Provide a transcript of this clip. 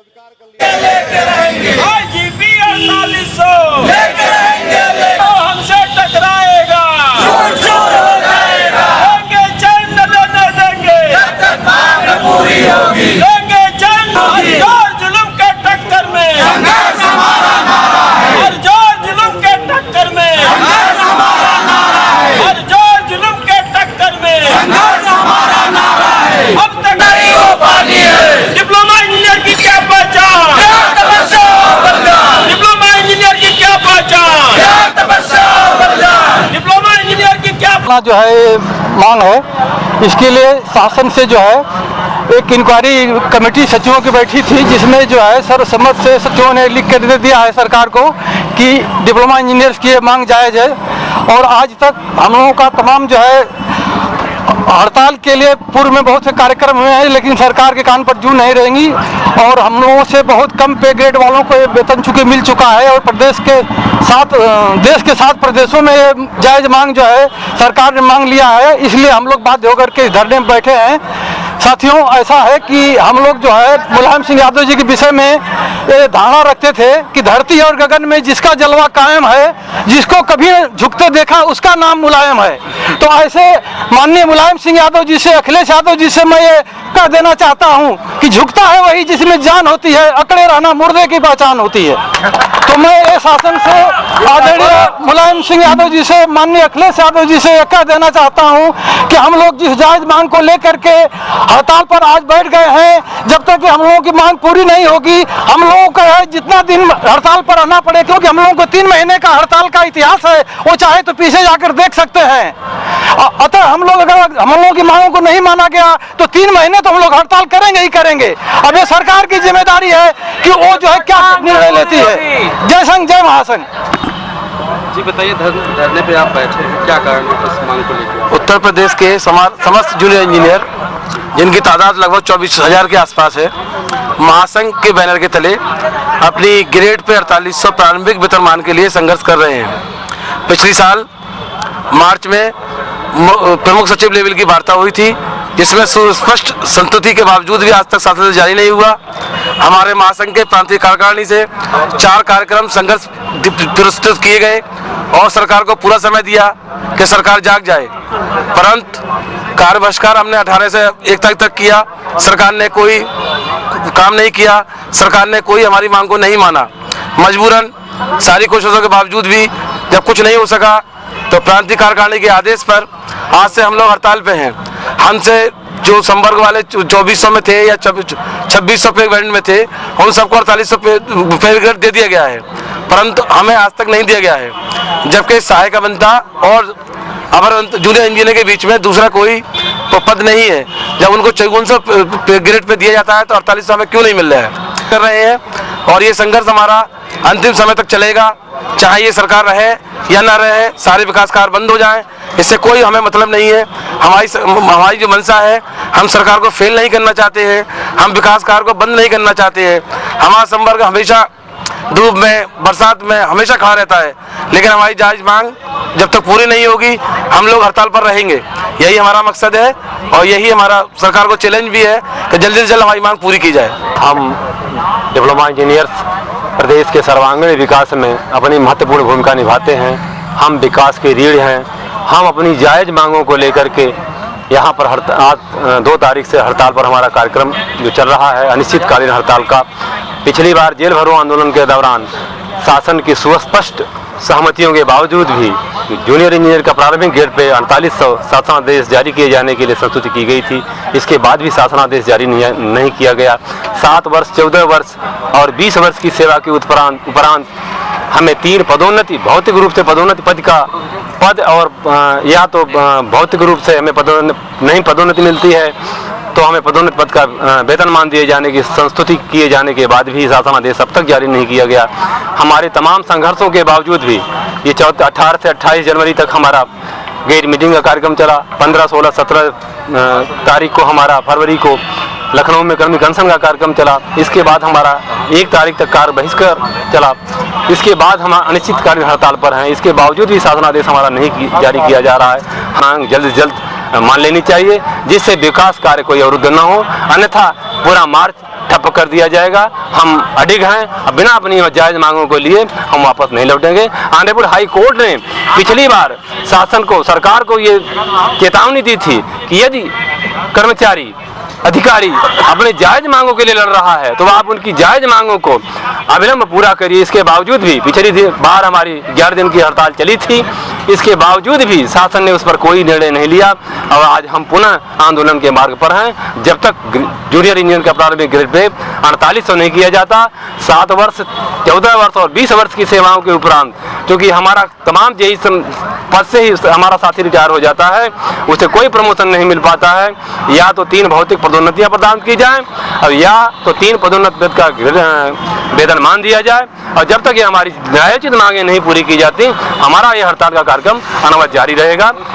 स्वीकार कर लिया। आईजीपी 4800 हमसे टकराएगा, देंगे चैन न देंगे जब तक मांग पूरी होगी, देंगे चैन जोर जुल्म के टक्कर में संघर्ष हमारा नारा है, हर जोर जुल्म के टक्कर में संघर्ष हमारा नारा है, हर जोर जुल्म के टक्कर में संघर्ष हमारा नारा है। अब तक नहीं हो पानी है डिप्लोमा इंजीनियर की क्या पहचान, डिप्लोमा इंजीनियर की क्या पहचान, डिप्लोमा इंजीनियर की क्या जो है मांग है, इसके लिए शासन से जो है एक इंक्वायरी कमेटी सचिवों की बैठी थी, जिसमें जो है सर्वसम्मत से सचिवों ने लिख कर दे दिया है सरकार को कि डिप्लोमा इंजीनियर्स की ये मांग जायज़ है। और आज तक हम लोगों का तमाम जो है हड़ताल के लिए पूर्व में बहुत से कार्यक्रम हुए हैं, लेकिन सरकार के कान पर जू नहीं रहेंगी और हम लोगों से बहुत कम पे ग्रेड वालों को ये वेतन चूंकि मिल चुका है और देश के 7 प्रदेशों में ये जायज़ मांग जो है सरकार ने मांग लिया है, इसलिए हम लोग बाध्य होकर के इस धरने में बैठे हैं। साथियों, ऐसा है कि हम लोग जो है मुलायम सिंह यादव जी के विषय में ये धारणा रखते थे कि धरती और गगन में जिसका जलवा कायम है, जिसको कभी झुकते देखा उसका नाम मुलायम है। तो ऐसे माननीय मुलायम सिंह यादव जी से, अखिलेश यादव जी से मैं ये कह देना चाहता हूँ कि झुकता है वही जिसमें जान होती है, अकड़े रहना मुर्दे की पहचान होती है। तो मैं ये शासन से, आदरणीय मुलायम सिंह यादव जी से, माननीय अखिलेश यादव जी से कह देना चाहता हूँ कि हम लोग जिस जायज मांग को लेकर के हड़ताल पर आज बैठ गए हैं, जब तक कि हम लोगों की मांग पूरी नहीं होगी, हम लोगों को जितना दिन हड़ताल पर रहना पड़े, क्योंकि हम लोगों को 3 महीने का हड़ताल का इतिहास है, वो चाहे तो पीछे जाकर देख सकते हैं। अतः हम लोग अगर हम लोगों की मांगों को नहीं माना गया तो 3 महीने तो हम लोग हड़ताल करेंगे ही करेंगे। अब ये सरकार की जिम्मेदारी है कि वो जो है क्या निर्णय लेती है। जय संघ, जय महासंघ। जी बताइए, धरने पे आप बैठे हैं, क्या कारण है इस मांग को लेकर? उत्तर प्रदेश के समस्त जूनियर इंजीनियर, जिनकी तादाद लगभग 24,000 के आसपास है, महासंघ के बैनर के तले अपनी ग्रेड पे 4800 प्रारंभिक वेतनमान के लिए संघर्ष कर रहे हैं। पिछली साल मार्च में प्रमुख सचिव लेवल की वार्ता हुई थी, जिसमें सुस्पष्ट संतुति के बावजूद भी आज तक शासन से जारी नहीं हुआ। हमारे महासंघ के प्रांतीय कार्यकारिणी से 4 कार्यक्रम संघर्ष प्रस्तुत किए गए और सरकार को पूरा समय दिया कि सरकार जाग जाए, परंतु कार्य बहिष्कार हमने 18 से 1 तारीख तक किया। सरकार ने कोई काम नहीं किया, सरकार ने कोई हमारी मांग को नहीं माना। मजबूरन सारी कोशिशों के बावजूद भी जब कुछ नहीं हो सका तो प्रांतीय कार्यकारिणी के आदेश पर आज से हम लोग हड़ताल पे हैं। हमसे जो संवर्ग वाले 2400 में थे या 2600 पे ग्रेड में थे, उन सबको 4800 पे ग्रेड दे दिया गया है, परंतु हमें आज तक नहीं दिया गया है। जबकि सहायक अभियंता और अपर जूनियर इंजीनियर के बीच में दूसरा कोई पद नहीं है। जब उनको 5400 ग्रेड पे दिया जाता है तो 4800 में क्यों नहीं मिल रहा है कर रहे हैं। और ये संघर्ष हमारा अंतिम समय तक चलेगा, चाहे ये सरकार रहे या ना रहे, सारे विकास कार्य बंद हो जाएं, इससे कोई हमें मतलब नहीं है। हमारी जो मंशा है, हम सरकार को फेल नहीं करना चाहते हैं, हम विकास कार्य को बंद नहीं करना चाहते हैं। हमारा संवर्ग हमेशा धूप में, बरसात में हमेशा खड़ा रहता है, लेकिन हमारी जायज मांग जब तक पूरी नहीं होगी हम लोग हड़ताल पर रहेंगे। यही हमारा मकसद है और यही हमारा सरकार को चैलेंज भी है कि जल्द से जल्द हमारी मांग पूरी की जाए। हम डिप्लोमा इंजीनियर्स प्रदेश के सर्वांगीण विकास में अपनी महत्वपूर्ण भूमिका निभाते हैं। हम विकास के रीढ़ हैं। हम अपनी जायज़ मांगों को लेकर के यहाँ पर आज 2 तारीख से हड़ताल पर हमारा कार्यक्रम जो चल रहा है, अनिश्चितकालीन हड़ताल का। पिछली बार जेल भरो आंदोलन के दौरान शासन की सुस्पष्ट सहमतियों के बावजूद भी जूनियर इंजीनियर का प्रारंभिक ग्रेड पे 4800 शासनादेश जारी किए जाने के लिए संस्तुति की गई थी। इसके बाद भी शासनादेश जारी नहीं किया गया। 7 वर्ष, 14 वर्ष और 20 वर्ष की सेवा के उपरांत हमें 3 पदोन्नति, भौतिक रूप से पदोन्नति पद और या तो भौतिक रूप से हमें पदोन्नति मिलती है, तो हमें पदोन्नति पद का वेतनमान दिए जाने की संस्तुति किए जाने के बाद भी शासनादेश अब तक जारी नहीं किया गया। हमारे तमाम संघर्षों के बावजूद भी ये 18 से 28 जनवरी तक हमारा गेट मीटिंग का कार्यक्रम चला। 15, 16, 17 तारीख को हमारा फरवरी को लखनऊ में कर्मी अनशन का कार्यक्रम चला। इसके बाद हमारा 1 तारीख तक कार्य बहिष्कार चला। इसके बाद हम अनिश्चितकालीन हड़ताल पर हैं। इसके बावजूद भी शासनादेश हमारा नहीं जारी किया जा रहा है। हाँ, जल्द से जल्द मान लेनी चाहिए, जिससे विकास कार्य कोई अवरुद्ध न हो, अन्यथा पूरा मार्च ठप व्यापक कर दिया जाएगा। हम अडिग हैं, अब बिना अपनी जायज़ मांगों को लिए हम वापस नहीं लौटेंगे। ऑनरेबल हाई कोर्ट ने पिछली बार शासन को, सरकार को ये चेतावनी दी थी कि यदि कर्मचारी, अधिकारी अपने जायज मांगों के लिए लड़ रहा है तो आप उनकी जायज मांगों को अविलंब पूरा करिए। इसके बावजूद भी पिछली बार हमारी 11 दिन की हड़ताल चली थी, इसके बावजूद भी शासन ने उस पर कोई निर्णय नहीं लिया और आज हम पुनः आंदोलन के मार्ग पर हैं। जब तक जूनियर इंजीनियर का प्रारंभिक ग्रेड पे 4800 नहीं किया जाता, 7 वर्ष, 14 वर्ष और 20 वर्ष की सेवाओं के उपरांत, क्योंकि हमारा तमाम जेई पद से ही हमारा साथी रिटायर हो जाता है, उसे कोई प्रमोशन नहीं मिल पाता है। या तो 3 भौतिक पदोन्नतियां प्रदान की जाएं और या तो 3 पदोन्नति का वेतन मान दिया जाए। और जब तक ये हमारी न्यायोचित मांगे नहीं पूरी की जाती, हमारा ये हड़ताल का कार्यक्रम अनवरत जारी रहेगा।